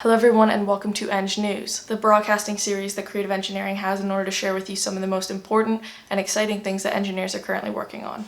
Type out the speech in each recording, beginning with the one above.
Hello everyone and welcome to ENG News, the broadcasting series that Creative Engineering has in order to share with you some of the most important and exciting things that engineers are currently working on.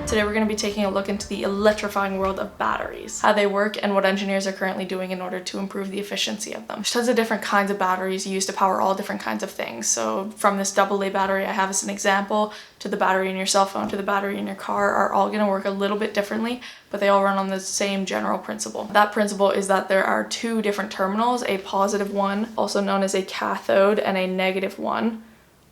Today we're going to be taking a look into the electrifying world of batteries, how they work, and what engineers are currently doing in order to improve the efficiency of them. There's tons of different kinds of batteries used to power all different kinds of things. So from this AA battery I have as an example, to the battery in your cell phone, to the battery in your car, are all going to work a little bit differently, but they all run on the same general principle. That principle is that there are two different terminals, a positive one, also known as a cathode, and a negative one,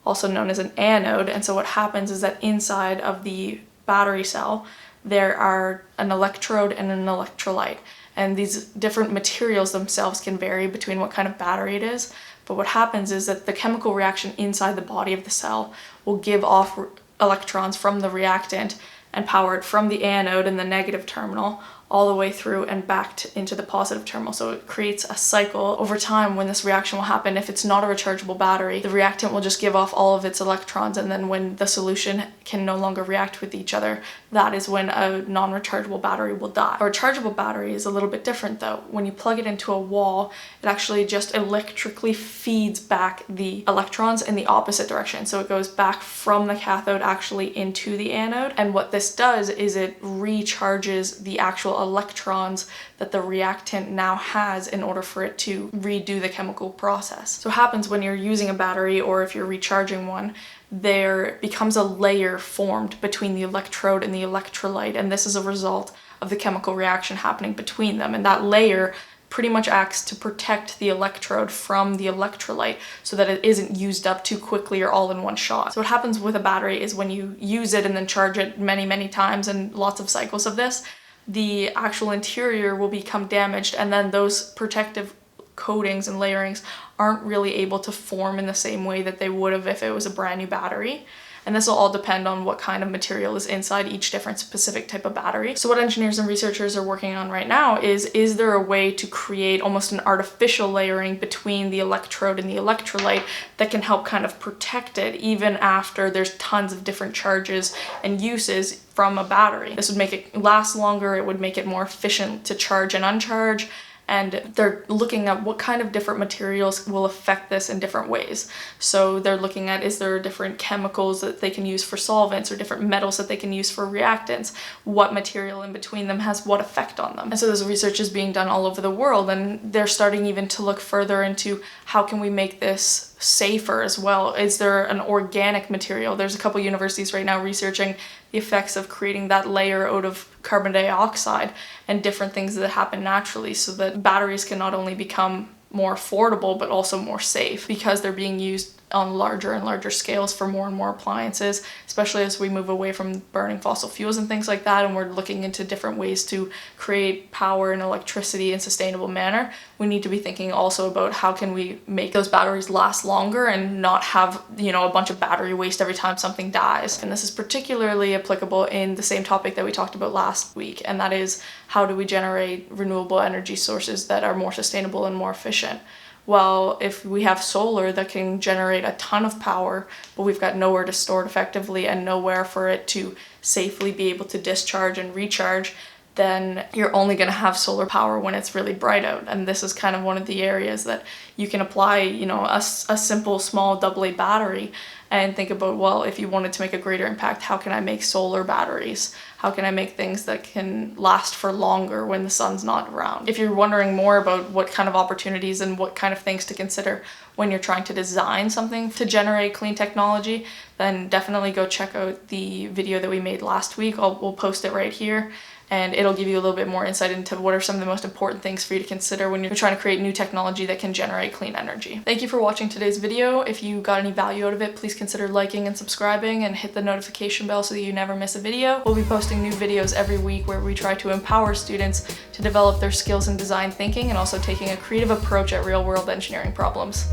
also known as an anode. And so what happens is that inside of the battery cell, there are an electrode and an electrolyte. And these different materials themselves can vary between what kind of battery it is. But what happens is that the chemical reaction inside the body of the cell will give off electrons from the reactant and power it from the anode in the negative terminal all the way through and back into the positive terminal. So it creates a cycle over time when this reaction will happen. If it's not a rechargeable battery, the reactant will just give off all of its electrons, and then when the solution can no longer react with each other, that is when a non-rechargeable battery will die. A rechargeable battery is a little bit different though. When you plug it into a wall, it actually just electrically feeds back the electrons in the opposite direction. So it goes back from the cathode actually into the anode. And what this does is it recharges the actual electrons that the reactant now has in order for it to redo the chemical process. So what happens when you're using a battery, or if you're recharging one, there becomes a layer formed between the electrode and the electrolyte, and this is a result of the chemical reaction happening between them. And that layer pretty much acts to protect the electrode from the electrolyte so that it isn't used up too quickly or all in one shot. So what happens with a battery is when you use it and then charge it many times and lots of cycles of this, the actual interior will become damaged, and then those protective coatings and layerings aren't really able to form in the same way that they would have if it was a brand new battery. And this will all depend on what kind of material is inside each different specific type of battery. So what engineers and researchers are working on right now is there a way to create almost an artificial layering between the electrode and the electrolyte that can help kind of protect it even after there's tons of different charges and uses from a battery. This would make it last longer, it would make it more efficient to charge and uncharge. And they're looking at what kind of different materials will affect this in different ways. So they're looking at, is there different chemicals that they can use for solvents or different metals that they can use for reactants? What material in between them has what effect on them? And so this research is being done all over the world, and they're starting even to look further into how can we make this safer as well. Is there an organic material? There's a couple universities right now researching the effects of creating that layer out of carbon dioxide and different things that happen naturally, so that batteries can not only become more affordable but also more safe because they're being used on larger and larger scales for more and more appliances, especially as we move away from burning fossil fuels and things like that, and we're looking into different ways to create power and electricity in a sustainable manner. We need to be thinking also about how can we make those batteries last longer and not have, a bunch of battery waste every time something dies. And this is particularly applicable in the same topic that we talked about last week, and that is how do we generate renewable energy sources that are more sustainable and more efficient. Well, if we have solar that can generate a ton of power, but we've got nowhere to store it effectively and nowhere for it to safely be able to discharge and recharge, then you're only going to have solar power when it's really bright out. And this is kind of one of the areas that you can apply, a simple small AA battery and think about, well, if you wanted to make a greater impact, how can I make solar batteries? How can I make things that can last for longer when the sun's not around? If you're wondering more about what kind of opportunities and what kind of things to consider when you're trying to design something to generate clean technology, then definitely go check out the video that we made last week. We'll post it right here, and it'll give you a little bit more insight into what are some of the most important things for you to consider when you're trying to create new technology that can generate clean energy. Thank you for watching today's video. If you got any value out of it, please consider liking and subscribing and hit the notification bell so that you never miss a video. We'll be posting new videos every week where we try to empower students to develop their skills in design thinking and also taking a creative approach at real-world engineering problems.